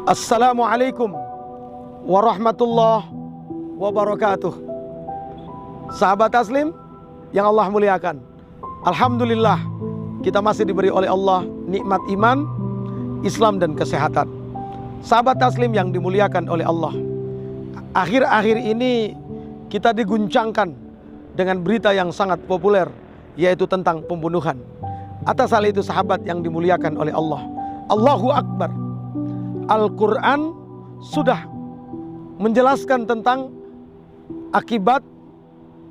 Assalamualaikum warahmatullahi wabarakatuh. Sahabat Taslim yang Allah muliakan, alhamdulillah kita masih diberi oleh Allah nikmat iman, Islam dan kesehatan. Sahabat Taslim yang dimuliakan oleh Allah, akhir-akhir ini kita diguncangkan dengan berita yang sangat populer, yaitu tentang pembunuhan. Atas hal itu sahabat yang dimuliakan oleh Allah, Allahu Akbar, Al-Quran sudah menjelaskan tentang akibat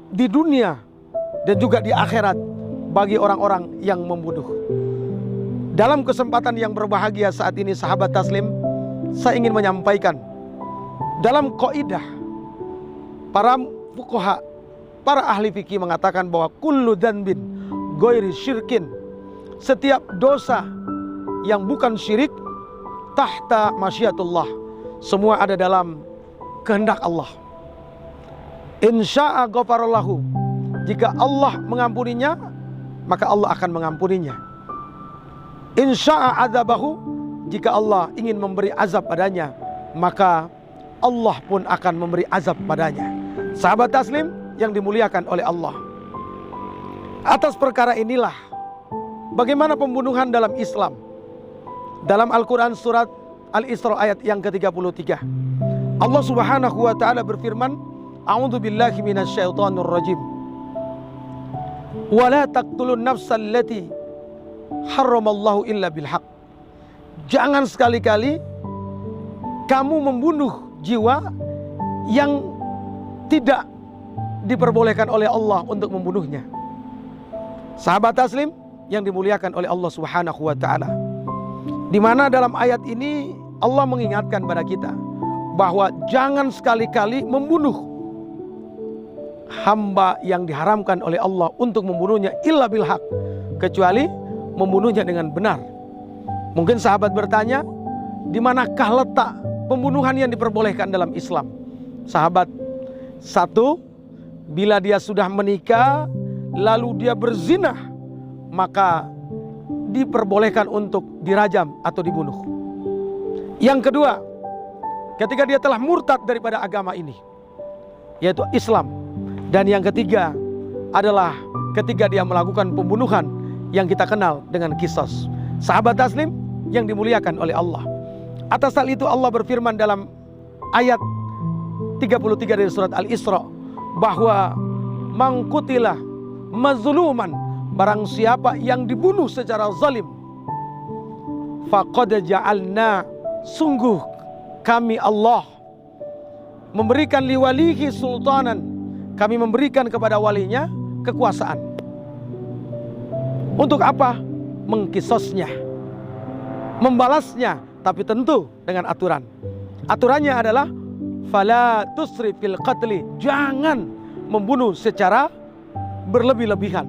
di dunia dan juga di akhirat bagi orang-orang yang membunuh. Dalam kesempatan yang berbahagia saat ini sahabat Taslim, saya ingin menyampaikan dalam kaidah para fuqaha, para ahli fikih mengatakan bahwa kullu dzanbin ghairi syirkin, setiap dosa yang bukan syirik, tahta masyiatullah, semua ada dalam kehendak Allah. Insya'a ghafarallahu, jika Allah mengampuninya maka Allah akan mengampuninya. Insya'a adzabahu, jika Allah ingin memberi azab padanya maka Allah pun akan memberi azab padanya. Sahabat Taslim yang dimuliakan oleh Allah, atas perkara inilah bagaimana pembunuhan dalam Islam. Dalam Al-Quran surat Al-Isra ayat yang ke-33, Allah subhanahu wa ta'ala berfirman, A'udzu billahi minasyaitonir rajim, wa la taqtulun nafsal lati harramallahu illa bilhaq. Jangan sekali-kali kamu membunuh jiwa yang tidak diperbolehkan oleh Allah untuk membunuhnya. Sahabat Taslim yang dimuliakan oleh Allah subhanahu wa ta'ala, di mana dalam ayat ini Allah mengingatkan pada kita bahwa jangan sekali-kali membunuh hamba yang diharamkan oleh Allah untuk membunuhnya illa bil haq, kecuali membunuhnya dengan benar. Mungkin sahabat bertanya, di manakah letak pembunuhan yang diperbolehkan dalam Islam? Sahabat, satu, bila dia sudah menikah lalu dia berzina, maka diperbolehkan untuk dirajam atau dibunuh. Yang kedua, ketika dia telah murtad daripada agama ini, yaitu Islam. Dan yang ketiga adalah ketika dia melakukan pembunuhan yang kita kenal dengan qisas. Sahabat Taslim yang dimuliakan oleh Allah, atas hal itu Allah berfirman dalam ayat 33 dari surat Al-Isra bahwa mangkutilah mazluman, barang siapa yang dibunuh secara zalim, faqad ja'alna, sungguh kami Allah memberikan liwalihi sultanan, kami memberikan kepada walinya kekuasaan. Untuk apa? Mengkisosnya, membalasnya, tapi tentu dengan aturan. Aturannya adalah fala tusrif fil qatli, jangan membunuh secara berlebih-lebihan,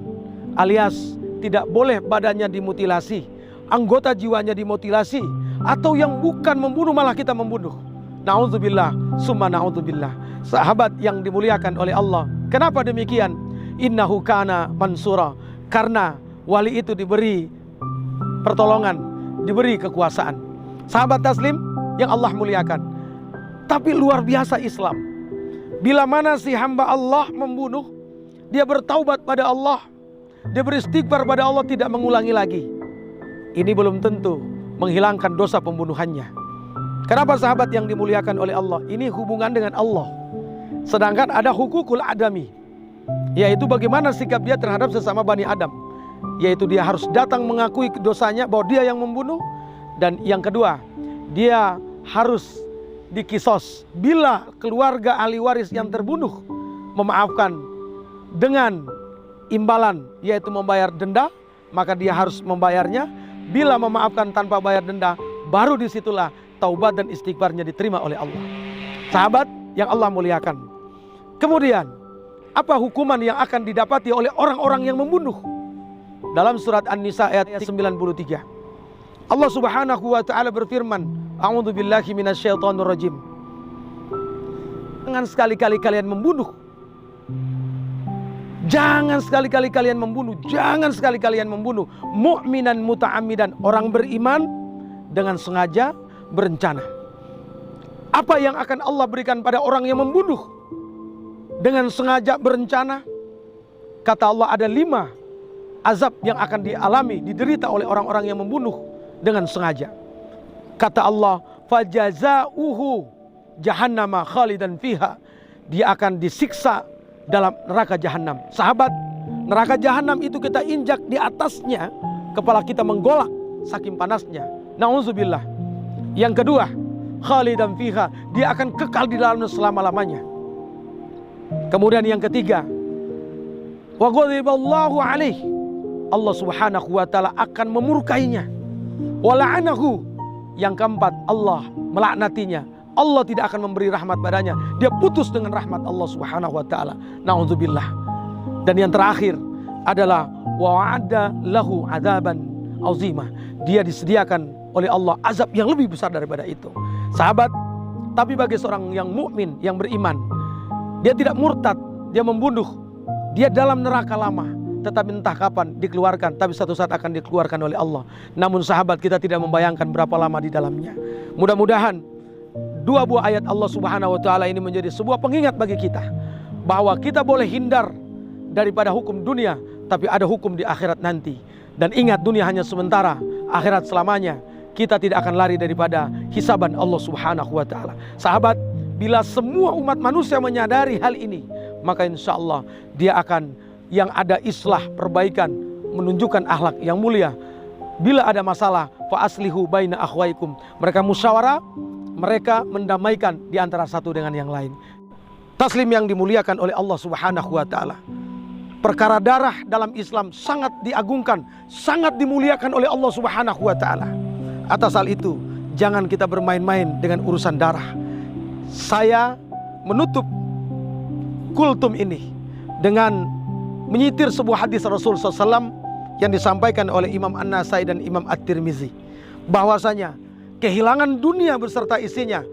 alias tidak boleh badannya dimutilasi, anggota jiwanya dimutilasi, atau yang bukan membunuh malah kita membunuh. Na'udzubillah, summa na'udzubillah. Sahabat yang dimuliakan oleh Allah, kenapa demikian? Innahu kana mansura, karena wali itu diberi pertolongan, diberi kekuasaan. Sahabat Taslim yang Allah muliakan, tapi luar biasa Islam. Bila mana si hamba Allah membunuh, dia bertaubat pada Allah, dia beristighfar pada Allah, tidak mengulangi lagi, ini belum tentu menghilangkan dosa pembunuhannya. Kenapa sahabat yang dimuliakan oleh Allah? Ini hubungan dengan Allah. Sedangkan ada hukukul adami, yaitu bagaimana sikap dia terhadap sesama Bani Adam, yaitu dia harus datang mengakui dosanya bahwa dia yang membunuh. Dan yang kedua, dia harus dikisos. Bila keluarga ahli waris yang terbunuh memaafkan dengan imbalan, yaitu membayar denda, maka dia harus membayarnya. Bila memaafkan tanpa bayar denda, baru disitulah taubat dan istighfarnya diterima oleh Allah. Sahabat yang Allah muliakan, kemudian apa hukuman yang akan didapati oleh orang-orang yang membunuh? Dalam surat An-Nisa ayat 93, Allah subhanahu wa ta'ala berfirman, A'udzu billahi minasyaitonir rajim, jangan sekali-kali kalian membunuh. Jangan sekali-kali kalian membunuh. Jangan sekali kalian membunuh mu'minan muta'ammidan, orang beriman dengan sengaja berencana. Apa yang akan Allah berikan pada orang yang membunuh dengan sengaja berencana? Kata Allah, ada 5 azab yang akan dialami, diderita oleh orang-orang yang membunuh dengan sengaja. Kata Allah, fajazauhu jahannama khalidan fiha. Dia akan disiksa dalam neraka jahanam. Sahabat, neraka jahanam itu kita injak di atasnya, kepala kita menggolak saking panasnya. Nauzubillah. Yang kedua, khalidan fiha, dia akan kekal di dalamnya selama-lamanya. Kemudian yang ketiga, wa ghadiballahu alaihi, Allah Subhanahu wa taala akan memurkainya. Wa la'anahu, yang keempat, Allah melaknatinya. Allah tidak akan memberi rahmat padanya. Dia putus dengan rahmat Allah Subhanahu wa taala. Nauzubillah. Dan yang terakhir adalah wa wa'ada lahu adzaban azimah. Dia disediakan oleh Allah azab yang lebih besar daripada itu. Sahabat, tapi bagi seorang yang mukmin, yang beriman, dia tidak murtad, dia membunuh, dia dalam neraka lama, tetapi entah kapan dikeluarkan, tapi satu saat akan dikeluarkan oleh Allah. Namun sahabat, kita tidak membayangkan berapa lama di dalamnya. Mudah-mudahan 2 buah ayat Allah Subhanahu wa taala ini menjadi sebuah pengingat bagi kita bahwa kita boleh hindar daripada hukum dunia, tapi ada hukum di akhirat nanti. Dan ingat, dunia hanya sementara, akhirat selamanya. Kita tidak akan lari daripada hisaban Allah Subhanahu wa taala. Sahabat, bila semua umat manusia menyadari hal ini, maka insya Allah dia akan yang ada islah, perbaikan, menunjukkan akhlak yang mulia. Bila ada masalah, fa aslihu baina akhwaikum. Mereka musyawarah, mereka mendamaikan di antara satu dengan yang lain. Taslim yang dimuliakan oleh Allah Subhanahu wa taala. Perkara darah dalam Islam sangat diagungkan, sangat dimuliakan oleh Allah Subhanahu wa taala. Atas hal itu, jangan kita bermain-main dengan urusan darah. Saya menutup kultum ini dengan menyitir sebuah hadis Rasul SAW yang disampaikan oleh Imam An-Nasai dan Imam At-Tirmizi, bahwasanya kehilangan dunia beserta isinya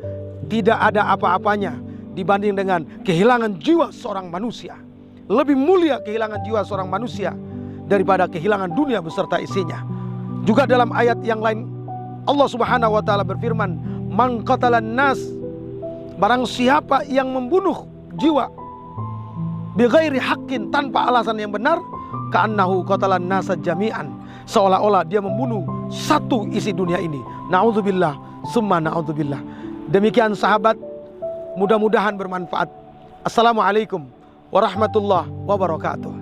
tidak ada apa-apanya dibanding dengan kehilangan jiwa seorang manusia. Lebih mulia kehilangan jiwa seorang manusia daripada kehilangan dunia beserta isinya. Juga dalam ayat yang lain Allah Subhanahu wa taala berfirman, "Man qatalan nas", barang siapa yang membunuh jiwa bighairi haqqin, tanpa alasan yang benar, ka'annahu qatalan nasa jami'an, seolah-olah dia membunuh satu isi dunia ini. Na'udzubillah, summa na'udzubillah. Demikian sahabat, mudah-mudahan bermanfaat. Assalamualaikum warahmatullahi wabarakatuh.